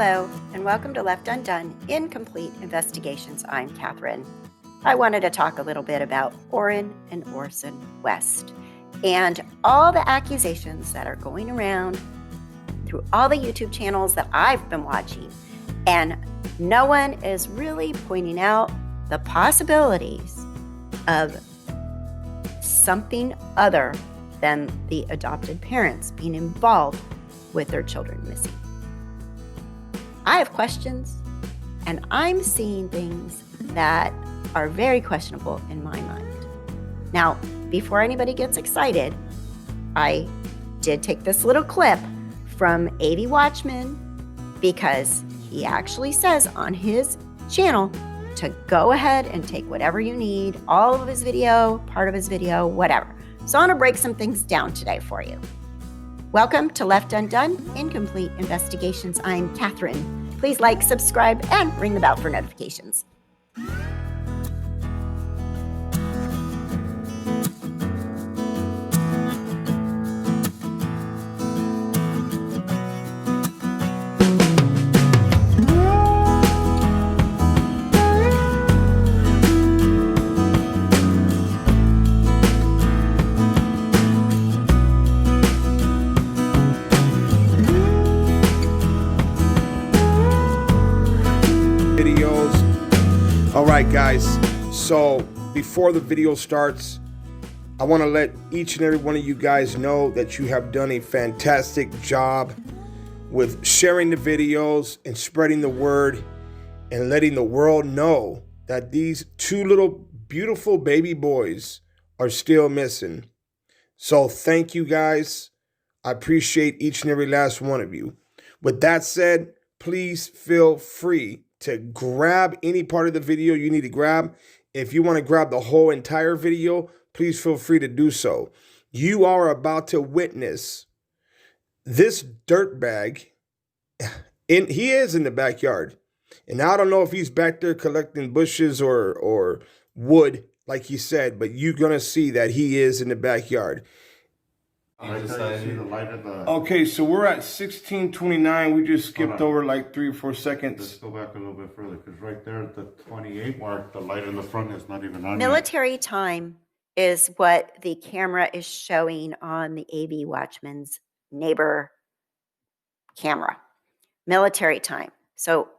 Hello, and welcome to Left Undone, Incomplete Investigations. I'm Catherine. I wanted to talk a little bit about Orrin and Orson West and all the accusations that are going around through all the YouTube channels that I've been watching. And no one is really pointing out the possibilities of something other than the adopted parents being involved with their children missing. I have questions, and I'm seeing things that are very questionable in my mind. Now, before anybody gets excited, I did take this little clip from AV Watchman because he actually says on his channel to go ahead and take whatever you need, all of his video, part of his video, whatever. So I'm going to break some things down today for you. Welcome to Left Undone, Incomplete Investigations. I'm Catherine. Please like, subscribe, and ring the bell for notifications. All right, guys, so before the video starts, I want to let each and every one of you guys know that you have done a fantastic job with sharing the videos and spreading the word and letting the world know that these two little beautiful baby boys are still missing. So thank you, guys. I appreciate each and every last one of you. With that said, please feel free to grab any part of the video you need to grab. If you want to grab the whole entire video, please feel free to do so. You are about to witness this dirtbag, and he is in the backyard. And I don't know if he's back there collecting bushes or wood, like he said, but you're going to see that he is in the backyard. Okay, so we're at 16:29. We just skipped over like 3 or 4 seconds. Let's go back a little bit further, because right there at the 28 mark, the light in the front is not even on. Military time is what the camera is showing on the AV Watchman's neighbor camera. Military time. So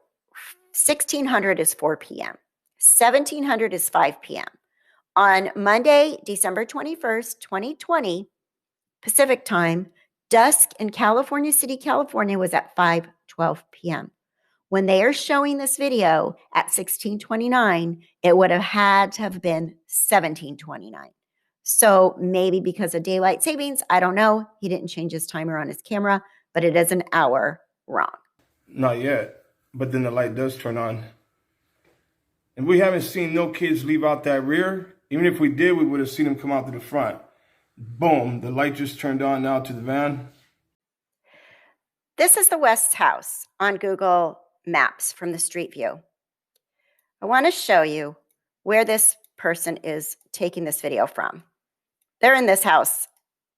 1600 is 4 p.m. 1700 is 5 p.m. On Monday, December 21st, 2020, Pacific time, dusk in California City, California was at 5:12 p.m. When they are showing this video at 16:29, it would have had to have been 17:29. So maybe because of daylight savings, I don't know. He didn't change his timer on his camera, but it is an hour wrong. Not yet, but then the light does turn on. And we haven't seen no kids leave out that rear. Even if we did, we would have seen them come out to the front. Boom, the light just turned on now to the van. This is the West's house on Google Maps from the street view. I want to show you where this person is taking this video from. They're in this house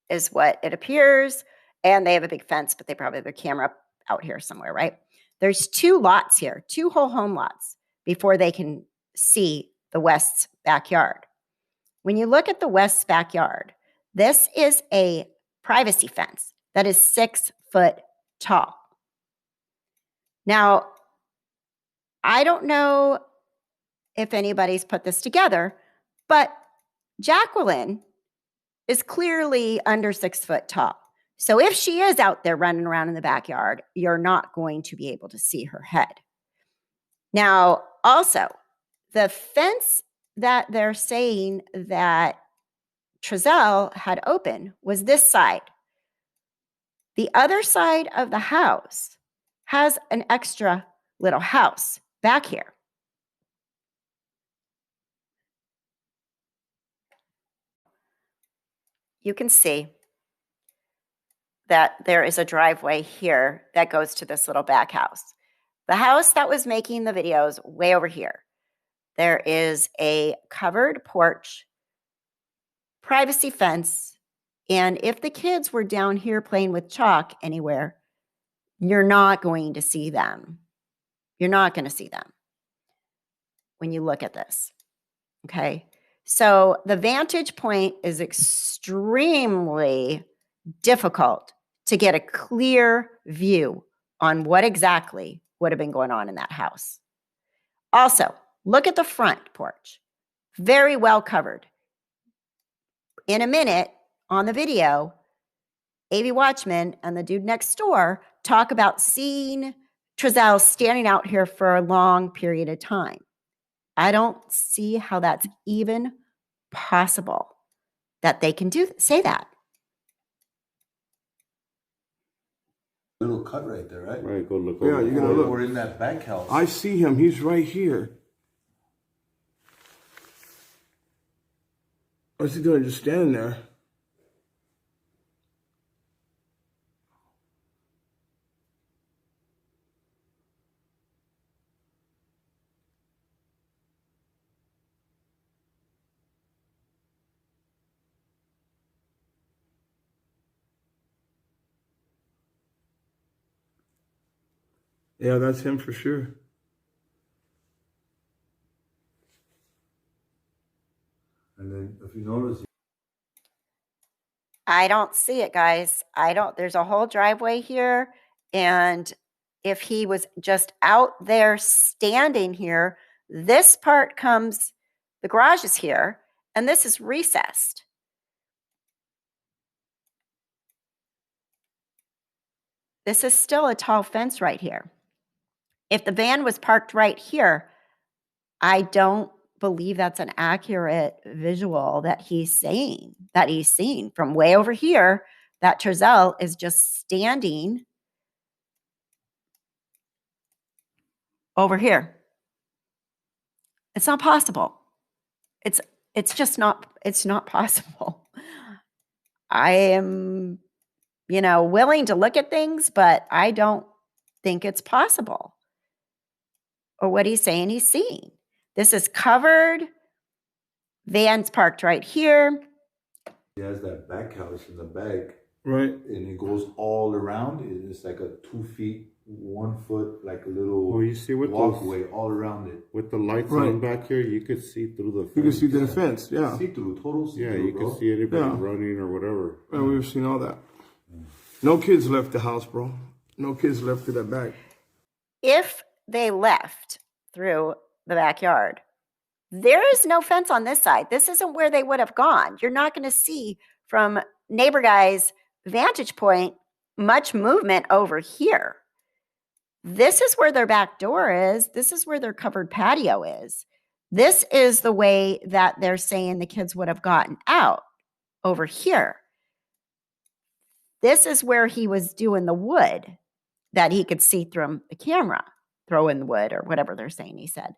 is what it appears, and they have a big fence, but they probably have their camera out here somewhere, right? There's 2 lots here, 2 whole home lots before they can see the West's backyard. When you look at the West's backyard, this is a privacy fence that is 6 foot tall. Now, I don't know if anybody's put this together, but Jacqueline is clearly under 6 foot tall. So if she is out there running around in the backyard, you're not going to be able to see her head. Now, also, the fence that they're saying that Trezell had open was this side. The other side of the house has an extra little house back here. You can see that there is a driveway here that goes to this little back house. The house that was making the videos way over here. There is a covered porch, privacy fence, and if the kids were down here playing with chalk anywhere, you're not going to see them. You're not going to see them when you look at this. Okay. So the vantage point is extremely difficult to get a clear view on what exactly would have been going on in that house. Also, look at the front porch. Very well covered. In a minute on the video, A.V. Watchman and the dude next door talk about seeing Trezell standing out here for a long period of time. I don't see how that's even possible that they can say that. Little cut right there, right? Right, go look Yeah, over. you're gonna look. Or in that back house. I see him. He's right here. What's he doing? Just standing there. Yeah, that's him for sure. And then if you notice, I don't see it, guys. There's a whole driveway here. And if he was just out there standing here, this part comes, the garage is here, and this is recessed. This is still a tall fence right here. If the van was parked right here, I don't believe that's an accurate visual that he's seeing from way over here, that Trezell is just standing over here. It's not possible. It's just not, it's not possible. I am, willing to look at things, but I don't think it's possible. Or what he's saying he's seeing. This is covered. Van's parked right here. he has that back house in the back, Right. and it goes all around. It's like a 2 feet, 1 foot, like a little Well, you see with walkway all around it. With the lights Right. on back here, you could see through the fence. You can see the fence. Yeah. See through, total see Yeah, through, you bro. can see anybody Yeah. running or whatever. Yeah, we've seen all that. No kids left the house, bro. No kids left to that back. If they left through the backyard, there is no fence on this side. This isn't where they would have gone. You're not going to see from neighbor guy's vantage point much movement over here. This is where their back door is. This is where their covered patio is. This is the way that they're saying the kids would have gotten out over here. This is where he was doing the wood that he could see through the camera, throw in the wood or whatever they're saying he said.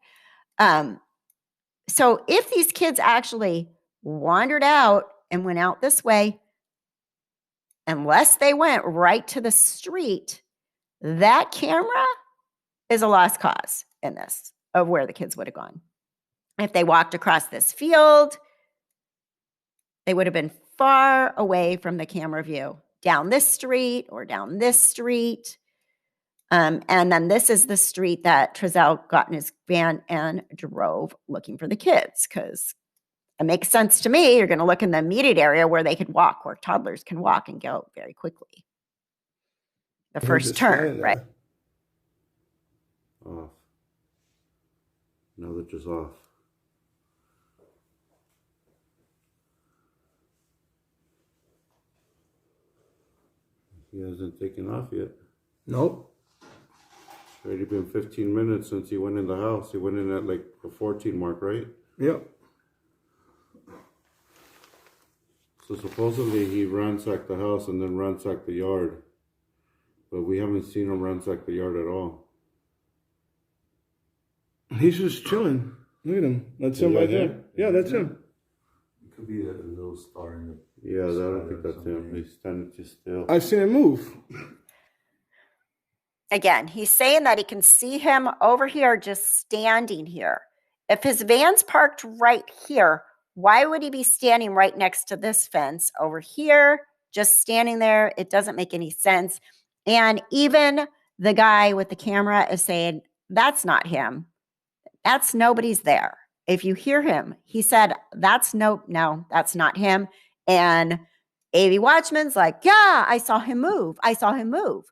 So if these kids actually wandered out and went out this way, unless they went right to the street, that camera is a lost cause in this of where the kids would have gone. If they walked across this field, they would have been far away from the camera view, down this street or down this street. And then this is the street that Trezell got in his van and drove looking for the kids, because it makes sense to me. You're going to look in the immediate area where they could walk, where toddlers can walk and go very quickly. The first turn, right? Off. Now they're just off. He hasn't taken off yet. Nope. It's already been 15 minutes since he went in the house. He went in at like the 14 mark, right? Yep. So supposedly he ransacked the house and then ransacked the yard. But we haven't seen him ransack the yard at all. He's just chilling. Look at him. That's him that right there. him? Yeah, that's him. It could be a little star in the. Yeah, I don't think that's him. He's standing just still. I seen him move. Again, he's saying that he can see him over here just standing here. If his van's parked right here, why would he be standing right next to this fence over here, just standing there? It doesn't make any sense. And even the guy with the camera is saying, that's not him. That's nobody's there. If you hear him, he said, that's no, that's not him. And AV Watchman's like, yeah, I saw him move. I saw him move.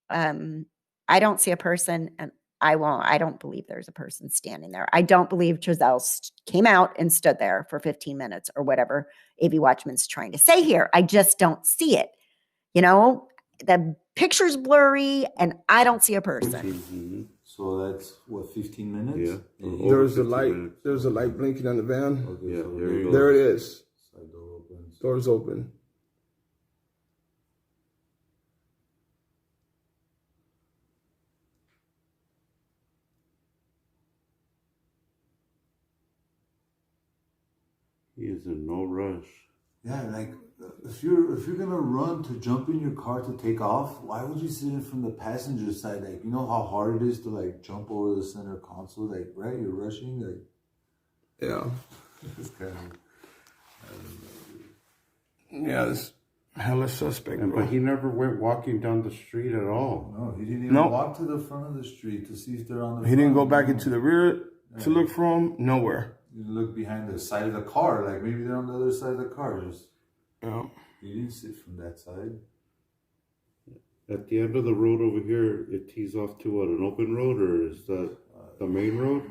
I don't see a person, and I don't believe there's a person standing there. I don't believe Trezell came out and stood there for 15 minutes or whatever AV Watchman's trying to say here. I just don't see it. You know, the picture's blurry and I don't see a person. Mm-hmm. So that's what, 15 minutes? Yeah. And There's a light. There's a light blinking on the van. okay, Yeah, so there you go. There it is. Side door opens. Doors open. He is in no rush. Yeah, like if you're gonna run to jump in your car to take off, why would you sit in from the passenger side? Like, you know how hard it is to like jump over the center console, like, right? You're rushing, like. Yeah. It's kind of. Yeah, this hella suspect, And, bro. but he never went walking down the street at all. No, he didn't even Nope. walk to the front of the street to see if they're on the. He didn't go front. back into the rear to look for him. Nowhere. You look behind the side of the car, like maybe they're on the other side of the car. Just Yeah. he didn't sit from that side. At the end of the road over here, it tees off to what, an open road, or is that the main road?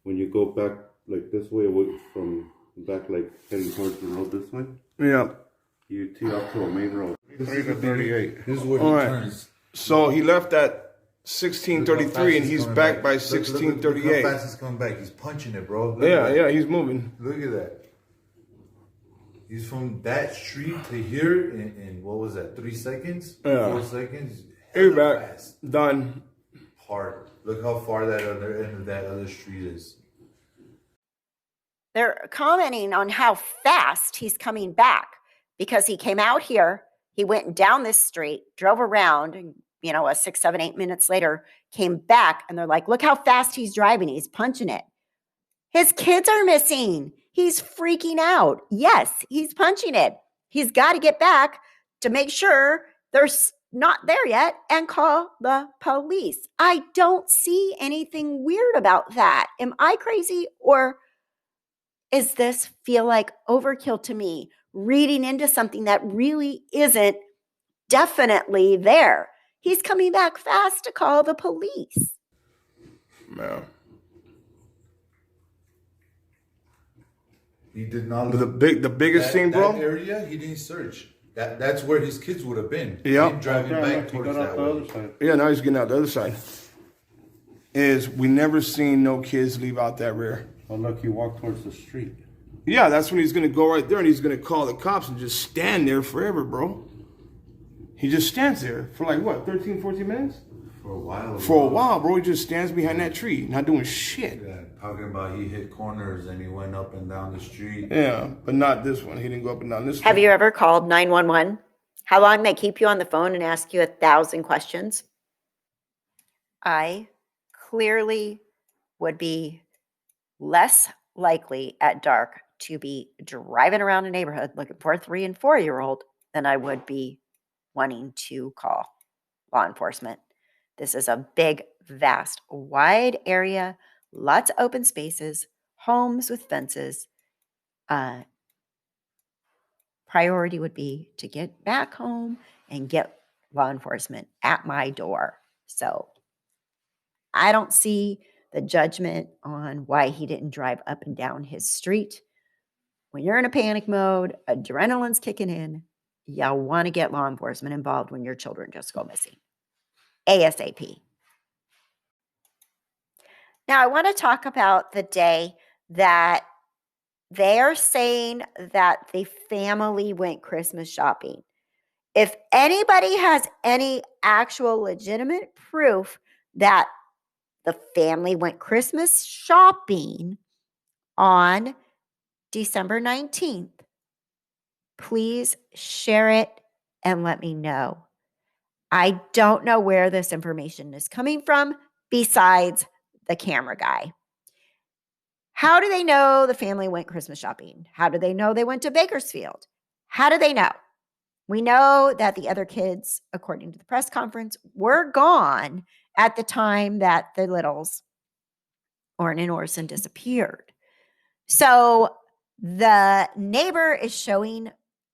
When you go back like this way, away from back, like heading towards the road this way, Yeah. you tee off to a main road. 3 to 38. This is where he All right. turns. So he left at 16:33 and he's back by Look how 16:38. fast he's coming back. He's punching it, bro. Look Yeah, at that. yeah, he's moving. Look at that. He's from that street to here in what was that? 3 seconds? Yeah. 4 seconds. He's Hella back. fast. Done. Hard. Look how far that other end of that other street is. They're commenting on how fast he's coming back because he came out here, he went down this street, drove around, and, you know, 6, 7, 8 minutes later, came back, and they're like, look how fast he's driving. He's punching it. His kids are missing. He's freaking out. Yes, he's punching it. He's got to get back to make sure they're not there yet and call the police. I don't see anything weird about that. Am I crazy, or is this feel like overkill to me, reading into something that really isn't definitely there? He's coming back fast to call the police. Yeah. He did not But look. the biggest thing, bro. That area, he didn't search. That's where his kids would have been. Yeah. Him driving Yeah, back look, he towards got out that the way. other side. Yeah, now he's getting out the other side. Is we never seen no kids leave out that rear. Oh, look, he walked towards the street. Yeah, that's when he's gonna go right there and he's gonna call the cops and just stand there forever, bro. He just stands there for like what, 13, 14 minutes? For a while. For a while, bro. He just stands behind that tree, not doing shit. Yeah, talking about he hit corners and he went up and down the street. Yeah, but not this one. He didn't go up and down this Have one. you ever called 911? How long they keep you on the phone and ask you 1,000 questions? I clearly would be less likely at dark to be driving around a neighborhood looking for a 3 and 4-year-old than I would be wanting to call law enforcement. This is a big, vast, wide area, lots of open spaces, homes with fences. Priority would be to get back home and get law enforcement at my door. So I don't see the judgment on why he didn't drive up and down his street. When you're in a panic mode, adrenaline's kicking in, you want to get law enforcement involved when your children just go missing. ASAP. Now, I want to talk about the day that they're saying that the family went Christmas shopping. If anybody has any actual legitimate proof that the family went Christmas shopping on December 19th, please share it and let me know. I don't know where this information is coming from besides the camera guy. How do they know the family went Christmas shopping? How do they know they went to Bakersfield? How do they know? We know that the other kids, according to the press conference, were gone at the time that the littles, Orrin and Orson, disappeared. So the neighbor is showing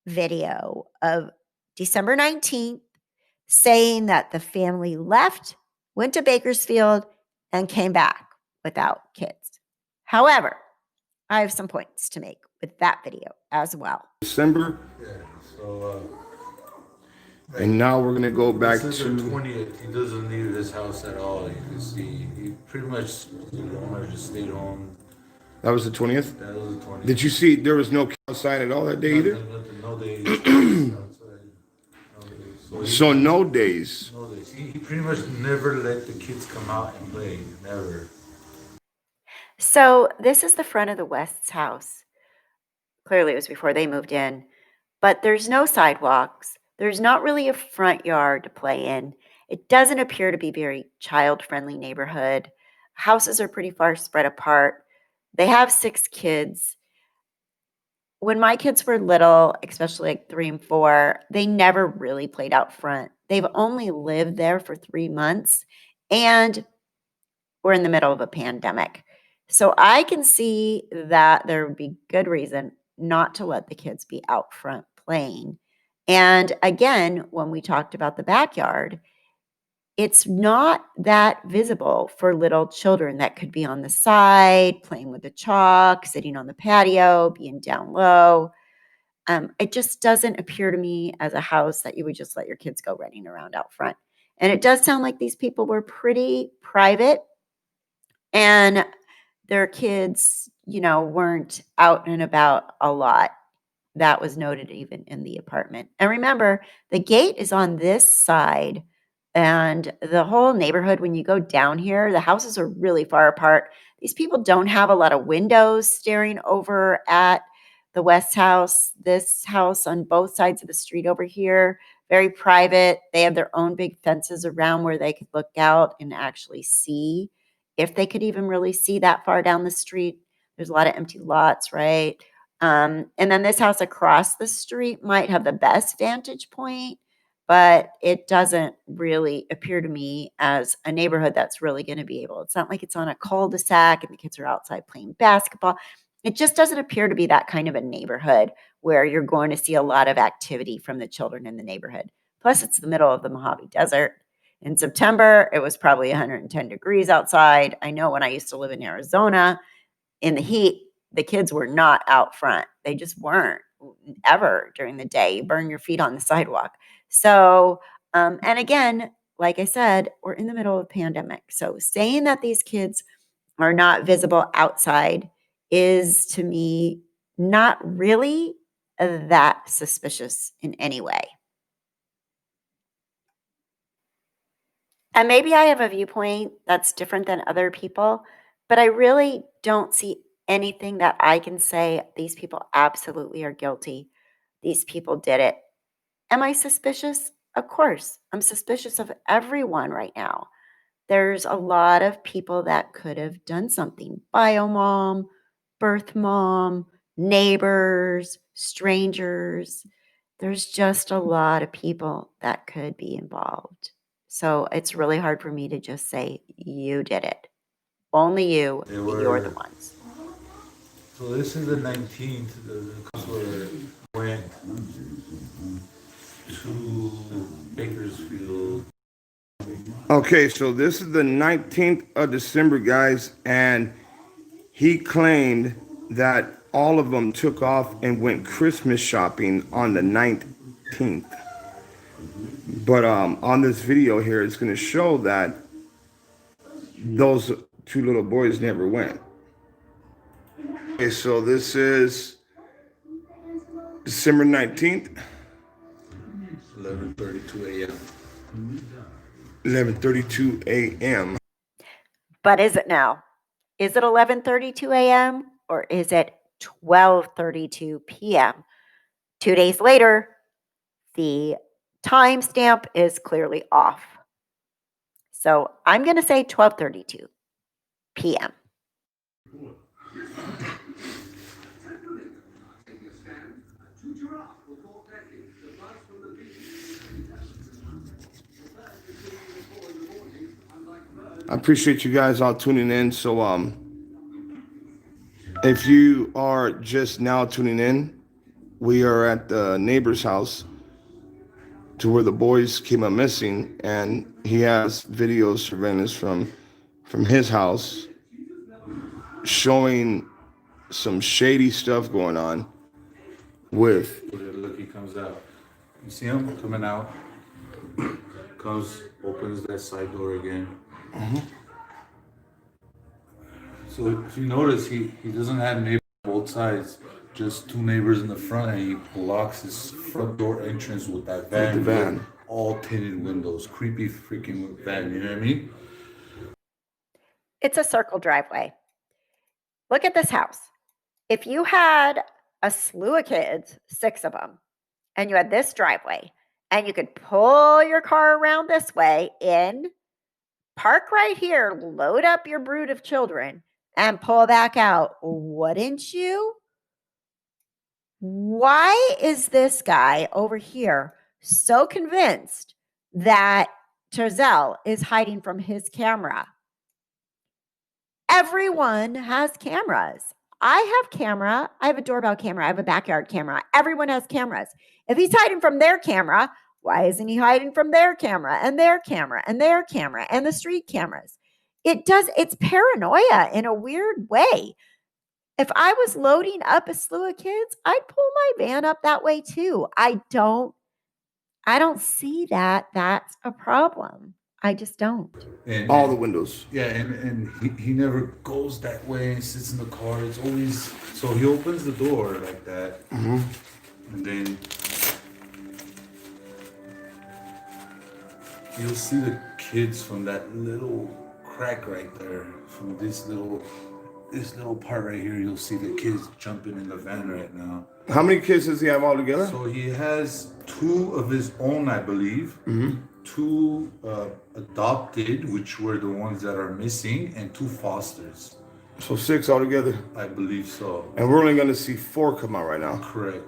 video of December 19th saying that the family left, went to Bakersfield, and came back without kids. However, I have some points to make with that video as well. December. Yeah. So. And now we're gonna go back This is to the 20th. He doesn't leave his house at all. You can see he pretty much the owner just stayed home. that was the 20th. That was the 20th. Did you see there was no outside at all that day either? No days outside. No days. So no days. No days. He pretty much never let the kids come out and play. Never. So this is the front of the West's house. Clearly, it was before they moved in, but there's no sidewalks. There's not really a front yard to play in. It doesn't appear to be very child-friendly neighborhood. Houses are pretty far spread apart. They have 6 kids. When my kids were little, especially like 3 and 4, they never really played out front. They've only lived there for 3 months, and we're in the middle of a pandemic. So I can see that there would be good reason not to let the kids be out front playing. And again, when we talked about the backyard, it's not that visible for little children that could be on the side, playing with the chalk, sitting on the patio, being down low. It just doesn't appear to me as a house that you would just let your kids go running around out front. And it does sound like these people were pretty private and their kids, weren't out and about a lot. That was noted even in the apartment. And remember, the gate is on this side, and the whole neighborhood, when you go down here, the houses are really far apart. These people don't have a lot of windows staring over at the West house. This house on both sides of the street over here, very private. They have their own big fences around where they could look out and actually see, if they could even really see that far down the street. There's a lot of empty lots, right? And then this house across the street might have the best vantage point, but it doesn't really appear to me as a neighborhood that's really going to be able. It's not like it's on a cul-de-sac and the kids are outside playing basketball. It just doesn't appear to be that kind of a neighborhood where you're going to see a lot of activity from the children in the neighborhood. Plus, it's the middle of the Mojave Desert. In September, it was probably 110 degrees outside. I know when I used to live in Arizona, in the heat, the kids were not out front. They just weren't ever during the day. You burn your feet on the sidewalk. So, and again, like I said, we're in the middle of a pandemic. So saying that these kids are not visible outside is, to me, not really that suspicious in any way. And maybe I have a viewpoint that's different than other people, but I really don't see anything that I can say these people absolutely are guilty. These people did it. Am I suspicious? Of course. I'm suspicious of everyone right now. There's a lot of people that could have done something. Bio mom, birth mom, neighbors, strangers. There's just a lot of people that could be involved. So it's really hard for me to just say, you did it. Only you, you're the ones. So this is the 19th. The counselor went to Bakersfield. Okay, so this is the 19th of December, guys, and he claimed that all of them took off and went Christmas shopping on the 19th. But on this video here, it's going to show that those 2 little boys never went. Okay, so this is December 19th. 11:32 a.m. 11:32 a.m. But is it now? Is it 11:32 a.m. or is it 12:32 p.m.? 2 days later, the timestamp is clearly off. So I'm going to say 12:32 p.m. I appreciate you guys all tuning in. So, if you are just now tuning in, we are at the neighbor's house to where the boys came up missing, and he has video surveillance from his house showing some shady stuff going on with. Look, he comes out. You see him coming out? Comes, opens that side door again. So if you notice, he doesn't have neighbors on both sides, just two neighbors in the front, and he blocks his front door entrance with that van. The van. With all tinted windows. Creepy freaking van, you know what I mean? It's a circle driveway. Look at this house. If you had a slew of kids, 6 of them, and you had this driveway, and you could pull your car around this way in, park right here, load up your brood of children, and pull back out, wouldn't you? Why is this guy over here so convinced that Giselle is hiding from his camera? Everyone has cameras. I have camera. I have a doorbell camera. I have a backyard camera. Everyone has cameras. If he's hiding from their camera, why isn't he hiding from their camera and their camera and their camera and the street cameras? It's paranoia in a weird way. If I was loading up a slew of kids, I'd pull my van up that way too. I don't see that that's a problem. I just don't. And, All the windows. Yeah, and he never goes that way and sits in the car. It's always, so he opens the door like that, and then you'll see the kids from that little crack right there, from this little part right here. You'll see the kids jumping in the van right now. How many kids does he have all together? So he has 2 of his own, I believe. 2 adopted, which were the ones that are missing, and 2 fosters. So 6 altogether. I believe so. And we're only going to see 4 come out right now. Correct.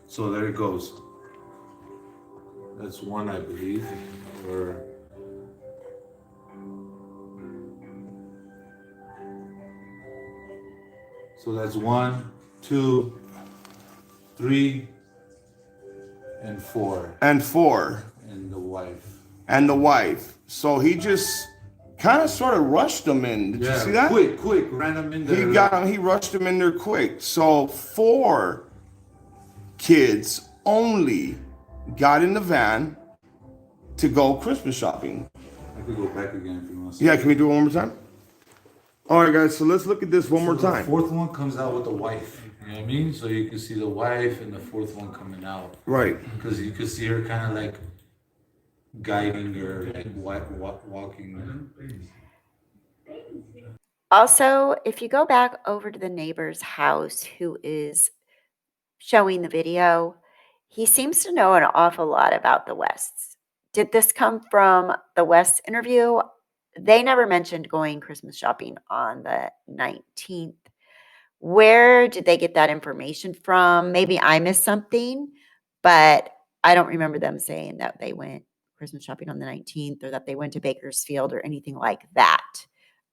So there it goes. That's 1, I believe. Or so that's 1, 2, 3, and 4. And 4. And the wife. And the wife. So he just kind of sort of rushed them in. Did you see that? Quick, ran them in there. He rushed them in there quick. So 4 kids only got in the van to go Christmas shopping. I could go back again if you want to. Yeah, can we do it one more time? All right, guys, so let's look at this one more time. The 4th one comes out with the wife. You know what I mean? So you can see the wife and the 4th one coming out. Right. Because you can see her kind of like guiding her, like walking. Also, if you go back over to the neighbor's house who is showing the video, he seems to know an awful lot about the Wests. Did this come from the West interview? They never mentioned going Christmas shopping on the 19th. Where did they get that information from? Maybe I missed something, but I don't remember them saying that they went Christmas shopping on the 19th or that they went to Bakersfield or anything like that.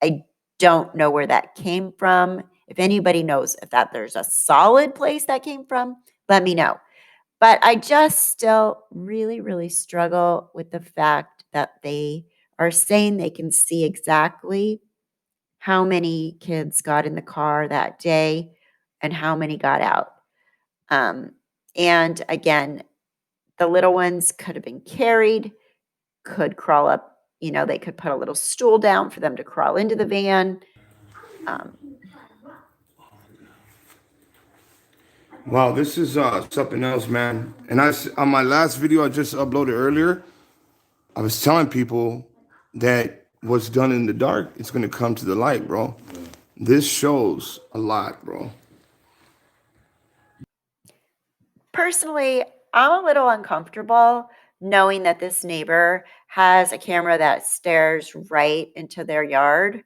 I don't know where that came from. If anybody knows if there's a solid place that came from, let me know. But I just still really, really struggle with the fact that they are saying they can see exactly how many kids got in the car that day and how many got out. And again, the little ones could have been carried, could crawl up, they could put a little stool down for them to crawl into the van. Wow, this is something else, man. And on my last video I just uploaded earlier, I was telling people that what's done in the dark, it's going to come to the light, bro. This shows a lot, bro. Personally, I'm a little uncomfortable knowing that this neighbor has a camera that stares right into their yard.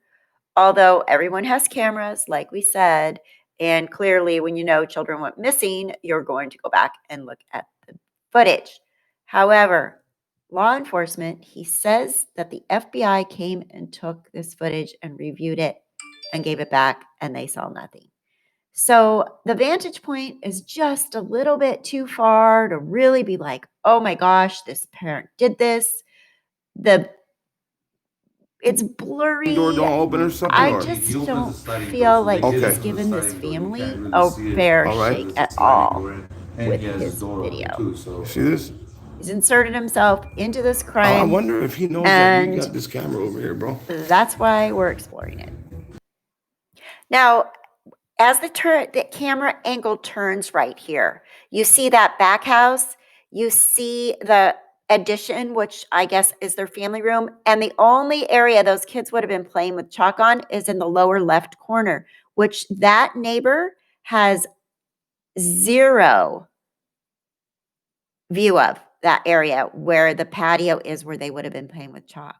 Although everyone has cameras, like we said, and clearly when you know children went missing, you're going to go back and look at the footage. However, law enforcement. He says that the FBI came and took this footage and reviewed it and gave it back, and they saw nothing. So the vantage point is just a little bit too far to really be like, oh my gosh, this parent did this. It's blurry. Door don't open or something? I or? just He opens don't the sliding door, feel so like they Okay. he's get to the given this sliding door, you family can't really a see it. fair All right. shake There's a at sliding all door in, and with he has his door open video. too, so See this? He's inserted himself into this I crime, wonder if he knows that you and got this camera over here, bro. that's why we're exploring it. Now, as the camera angle turns right here, you see that back house, you see the addition, which I guess is their family room, and the only area those kids would have been playing with chalk on is in the lower left corner, which that neighbor has zero view of that area where the patio is, where they would have been playing with chalk.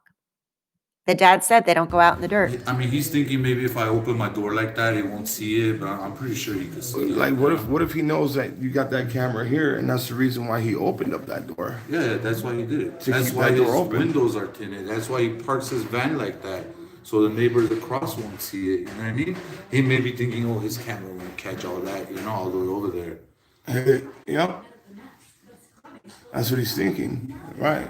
The dad said they don't go out in the dirt. I mean, he's thinking maybe if I open my door like that, he won't see it, but I'm pretty sure he could see it. Like, what if he knows that you got that camera here, and that's the reason why he opened up that door? Yeah, that's why he did it. To That's keep why that his door open. windows are tinted. That's why he parks his van like that, so the neighbors across won't see it. You know what I mean? He may be thinking, oh, his camera won't catch all that, all the way over there. Yep. That's what he's thinking, right?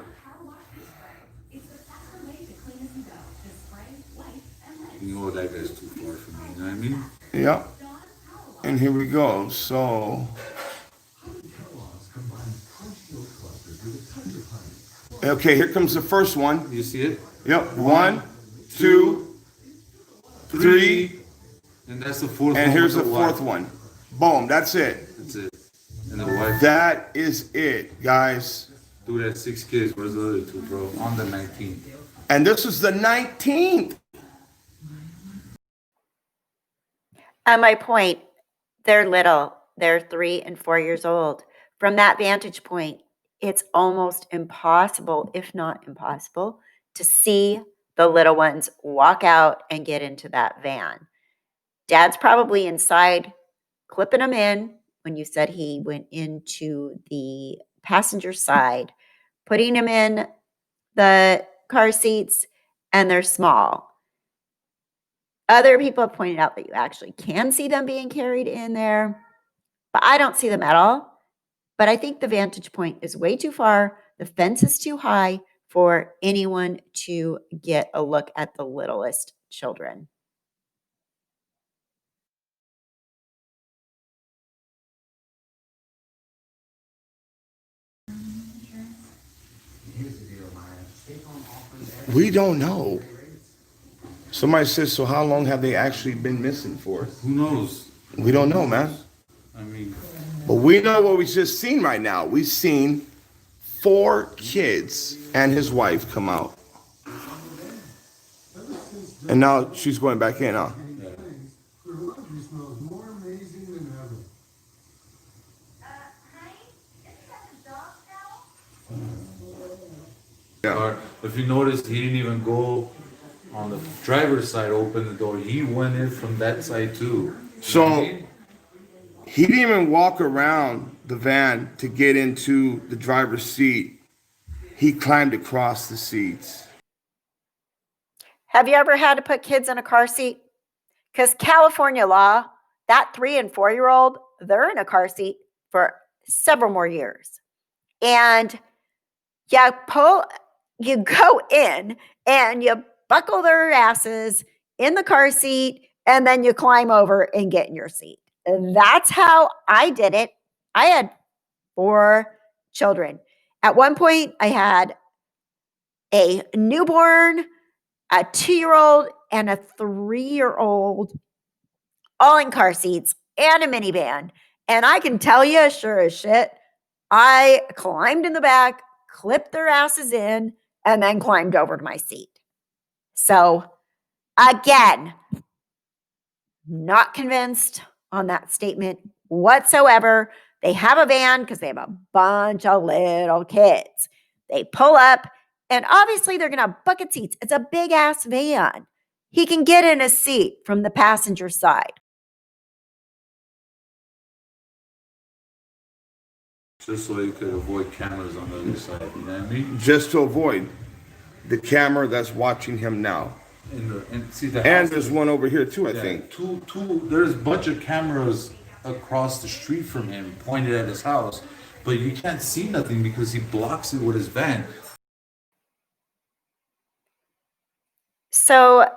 You know that guy's too far for me. You know what I mean? Yep. And here we go. So, okay, here comes the first one. You see it? Yep. 1, 2, 3, and that's the fourth one. and here's the with fourth wife. one. Boom. That's it. That's it. And the wife. That is it, guys. Dude had 6 kids. Where's the other 2, bro? On the 19th. And this is the 19th. At my point, they're little. They're 3 and 4 years old. From that vantage point, it's almost impossible, if not impossible, to see the little ones walk out and get into that van. Dad's probably inside clipping them in when you said he went into the passenger side, putting them in the car seats, and they're small. Other people have pointed out that you actually can see them being carried in there, but I don't see them at all. But I think the vantage point is way too far. The fence is too high for anyone to get a look at the littlest children. We don't know. Somebody says, so how long have they actually been missing for? Who knows? We don't know, man. I mean, But we know what we just seen right now. We've seen 4 kids and his wife come out. And now she's going back in, huh? Yeah. or if you notice, he didn't even go on the driver's side, open the door. He went in from that side too. You know what I So mean? he didn't even walk around the van to get into the driver's seat. He climbed across the seats. Have you ever had to put kids in a car seat? Because California law, that 3 and 4-year-old, they're in a car seat for several more years. And you go in and you buckle their asses in the car seat, and then you climb over and get in your seat. And that's how I did it. I had 4 children. At one point, I had a newborn, a 2-year-old, and a 3-year-old, all in car seats and a minivan. And I can tell you, sure as shit, I climbed in the back, clipped their asses in, and then climbed over to my seat. So, again, not convinced on that statement whatsoever. They have a van because they have a bunch of little kids. They pull up, and obviously they're going to have bucket seats. It's a big ass van. He can get in a seat from the passenger side. Just so you could avoid cameras on the other side, you know what I mean? just to avoid the camera that's watching him now. And see the And house there's is- one over here too, I yeah, think. there's a bunch of cameras across the street from him pointed at his house, but you can't see nothing because he blocks it with his van. So,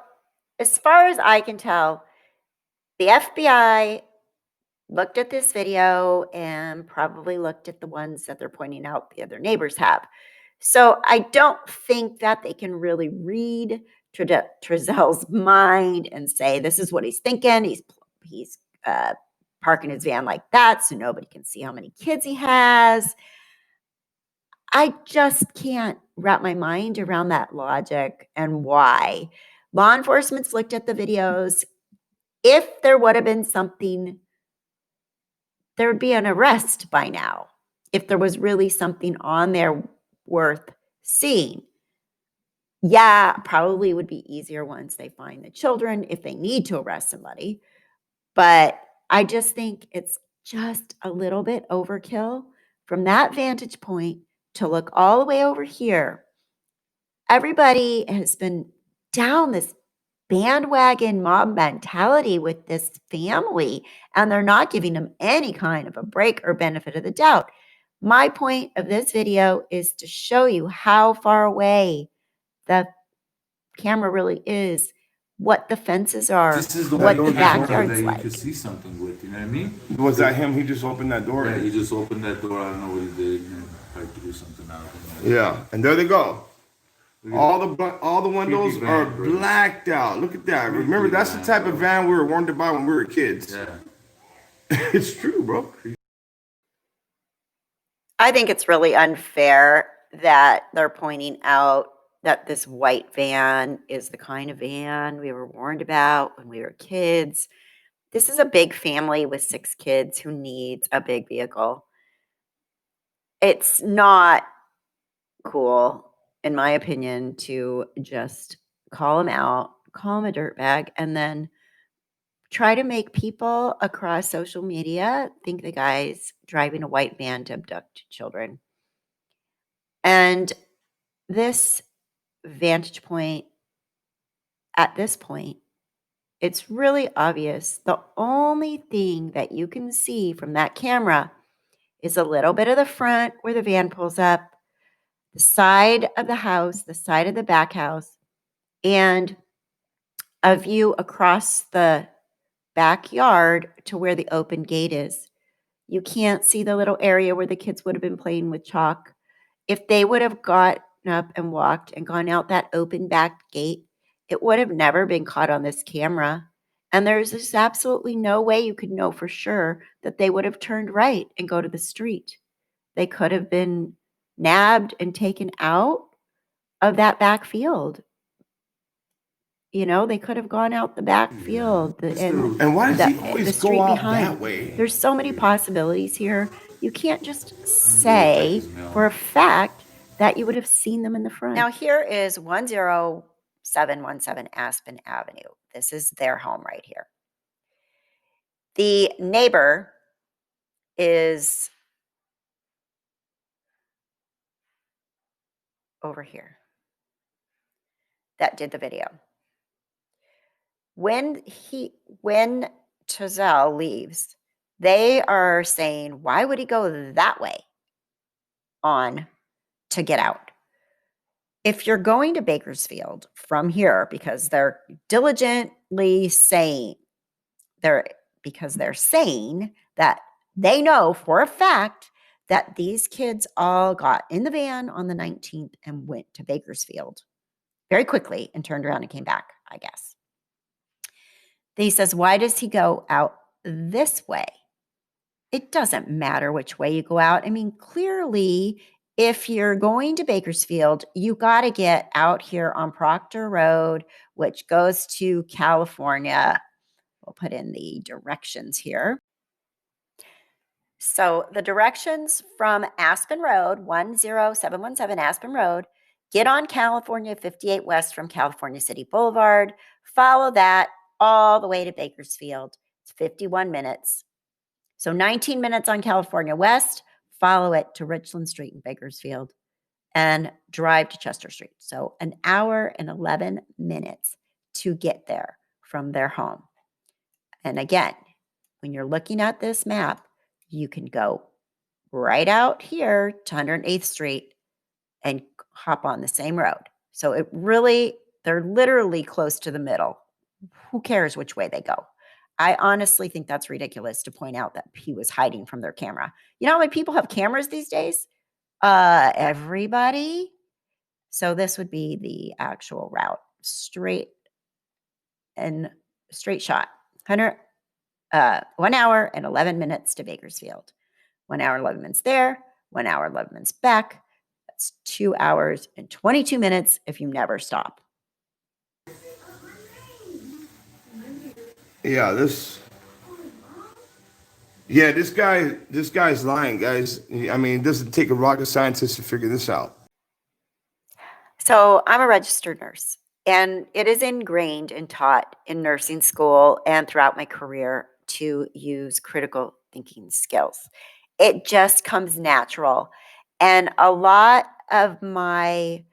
as far as I can tell, the FBI looked at this video and probably looked at the ones that they're pointing out the other neighbors have. So I don't think that they can really read Trezel's mind and say this is what he's thinking. He's parking his van like that so nobody can see how many kids he has. I just can't wrap my mind around that logic and why. Law enforcement's looked at the videos. If there would have been something, there would be an arrest by now. If there was really something on there worth seeing. Yeah, probably would be easier once they find the children if they need to arrest somebody. But I just think it's just a little bit overkill from that vantage point to look all the way over here. Everybody has been down this bandwagon mob mentality with this family, and they're not giving them any kind of a break or benefit of the doubt. My point of this video is to show you how far away the camera really is, what the fences are, This is the what only the door backyard's that you like. could see something with, you know what I mean? Was that him? He just opened that door. Yeah, he just opened that door. I don't know what he did, and tried to do something out of it. Yeah, and there they go. All the windows Creepy are van, bro. blacked out. Look at that. Remember, that's the type of van we were warned about when we were kids. Yeah. It's true, bro. I think it's really unfair that they're pointing out that this white van is the kind of van we were warned about when we were kids. This is a big family with 6 kids who needs a big vehicle. It's not cool, in my opinion, to just call him out, call him a dirtbag, and then try to make people across social media think the guy's driving a white van to abduct children. And this vantage point, at this point, it's really obvious. The only thing that you can see from that camera is a little bit of the front where the van pulls up, the side of the house, the side of the back house, and a view across the backyard to where the open gate is. You can't see the little area where the kids would have been playing with chalk. If they would have gotten up and walked and gone out that open back gate, it would have never been caught on this camera. And there's just absolutely no way you could know for sure that they would have turned right and go to the street. They could have been nabbed and taken out of that back field. You know, they could have gone out the back field And why does he the always street go out behind. that way? There's so many possibilities here. You can't just say for a fact that you would have seen them in the front. Now, here is 10717 Aspen Avenue. This is their home right here. The neighbor is over here that did the video. When Trezel leaves, they are saying, why would he go that way on to get out? If you're going to Bakersfield from here, because they're diligently saying they're saying that they know for a fact that these kids all got in the van on the 19th and went to Bakersfield very quickly and turned around and came back, I guess. He says, why does he go out this way? It doesn't matter which way you go out. I mean, clearly, if you're going to Bakersfield, you got to get out here on Proctor Road, which goes to California. We'll put in the directions here. So the directions from Aspen Road, 10717 Aspen Road, get on California 58 West from California City Boulevard, follow that all the way to Bakersfield. It's 51 minutes. So 19 minutes on California West, follow it to Richland Street in Bakersfield, and drive to Chester Street. So an hour and 11 minutes to get there from their home. And again, when you're looking at this map, you can go right out here to 108th Street and hop on the same road. So they're literally close to the middle. Who cares which way they go? I honestly think that's ridiculous to point out that he was hiding from their camera. You know how many people have cameras these days? Everybody. So this would be the actual route. Straight shot. 1 hour and 11 minutes to Bakersfield. 1 hour, 11 minutes there. 1 hour, 11 minutes back. That's 2 hours and 22 minutes if you never stop. This guy's lying, guys. I mean, it doesn't take a rocket scientist to figure this out. So I'm a registered nurse, and it is ingrained and taught in nursing school and throughout my career to use critical thinking skills. It just comes natural. And a lot of my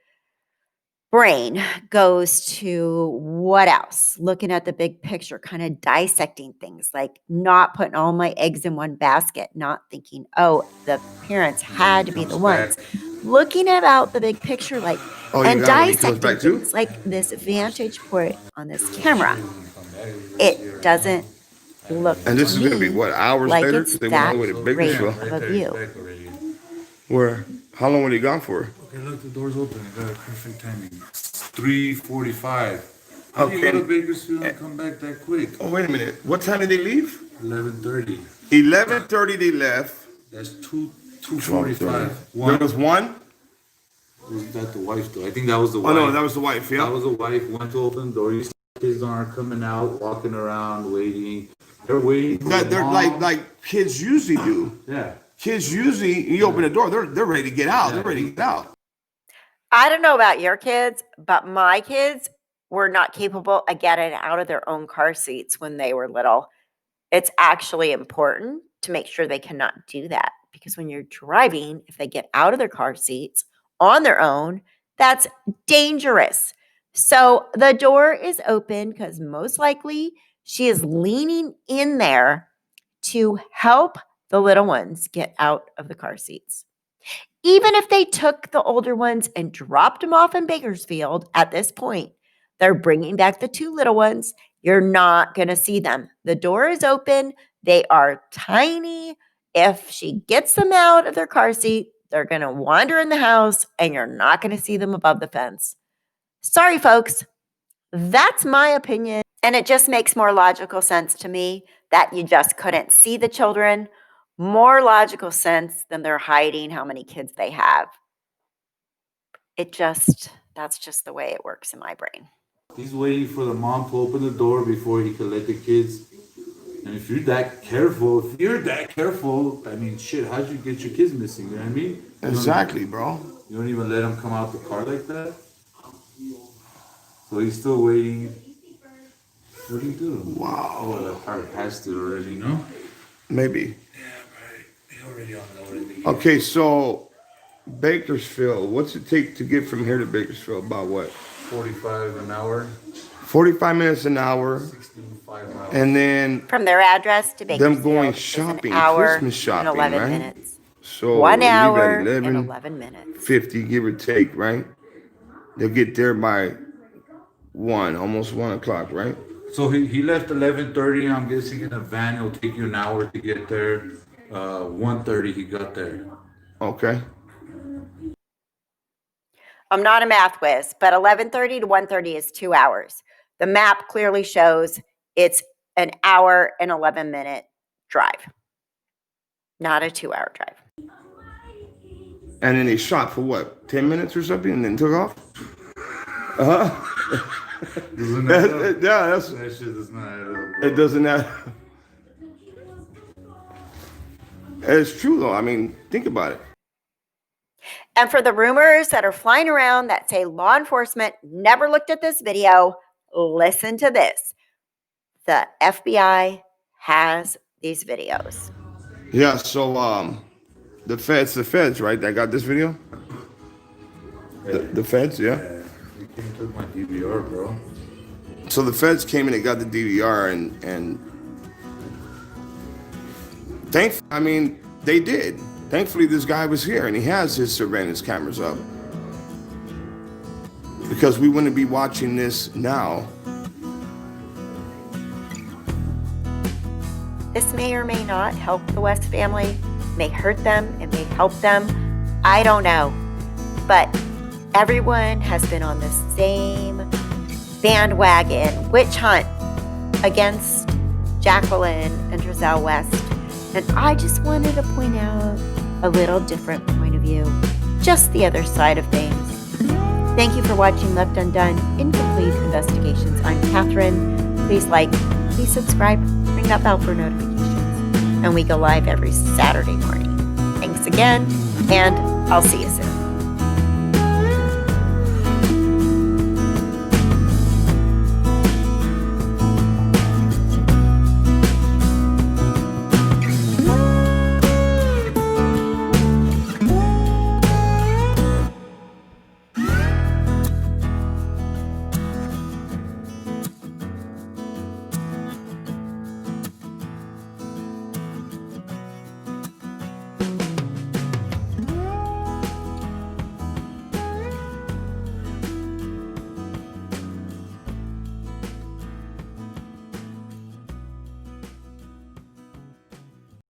brain goes to what else? Looking at the big picture, kind of dissecting things, like not putting all my eggs in one basket, not thinking, oh, the parents had to be the ones. Looking about the big picture, like, and dissecting things, like this vantage point on this camera. It doesn't look And this is going to be what, hours like later? it's They that went away to great Bakersfield. of a view. Where? How long were they gone for? Okay, look, the door's open. I got perfect timing. 3:45. How do you Okay. go to Bakersfield and come back that quick? Oh, wait a minute. What time did they leave? 11:30. 11:30 they left. That's 2:45. There was one? Was that the wife though? I think that was the Oh, wife. no, that was the wife, yeah. That was the wife. Went to open the door. You see kids aren't coming out, walking around, waiting. They're waiting. For They're mom. like kids usually do. Yeah. Kids usually, you open the door, they're ready to get out. They're ready to get out. I don't know about your kids, but my kids were not capable of getting out of their own car seats when they were little. It's actually important to make sure they cannot do that, because when you're driving, if they get out of their car seats on their own, that's dangerous. So the door is open because most likely she is leaning in there to help the little ones get out of the car seats. Even if they took the older ones and dropped them off in Bakersfield at this point, they're bringing back the two little ones. You're not going to see them. The door is open. They are tiny. If she gets them out of their car seat, they're going to wander in the house and you're not going to see them above the fence. Sorry, folks. That's my opinion. And it just makes more logical sense to me that you just couldn't see the children. More logical sense than they're hiding how many kids they have. That's just the way it works in my brain. He's waiting for the mom to open the door before he can let the kids. And if you're that careful, I mean, shit, how'd you get your kids missing? You know what I mean? Exactly, bro. You don't even let them come out the car like that? So he's still waiting. What do you do? Wow. Oh, the car passed it already, no? Maybe. Yeah, right. They already on the already. Okay, so Bakersfield, what's it take to get from here to Bakersfield? About what? 45 an hour, 45 minutes an hour. 65 miles. And then From their address to Bakersfield, them going is shopping, an hour Christmas shopping, and 11 right? minutes. So 1 leave hour at and 11, 11 minutes. 50, give or take, right? They'll get there by 1, almost 1 o'clock, right? So he left 11:30. I'm guessing in a van. It'll take you an hour to get there. 1:30 he got there. Okay. I'm not a math whiz, but 11:30 to 1:30 is 2 hours. The map clearly shows it's an hour and 11-minute drive, not a 2-hour drive. And then they shot for what, 10 minutes or something, and then took off? Uh-huh. Doesn't add up. Yeah, That shit does not add up. it doesn't matter. It's true, though. I mean, think about it. And for the rumors that are flying around that say law enforcement never looked at this video, listen to this. The FBI has these videos. Yeah, so The feds, right? That got this video? The feds, yeah. He came and took my DVR, bro. So the feds came in and got the DVR and I mean, they did. Thankfully, this guy was here and he has his surveillance cameras up. Because we wouldn't be watching this now. This may or may not help the West family, may hurt them, it may help them. I don't know. But everyone has been on the same bandwagon witch hunt against Jacqueline and Giselle West. And I just wanted to point out a little different point of view, just the other side of things. Thank you for watching Left Undone Incomplete Investigations. I'm Catherine. Please like, please subscribe, ring that bell for notifications. And we go live every Saturday morning. Thanks again, and I'll see you soon.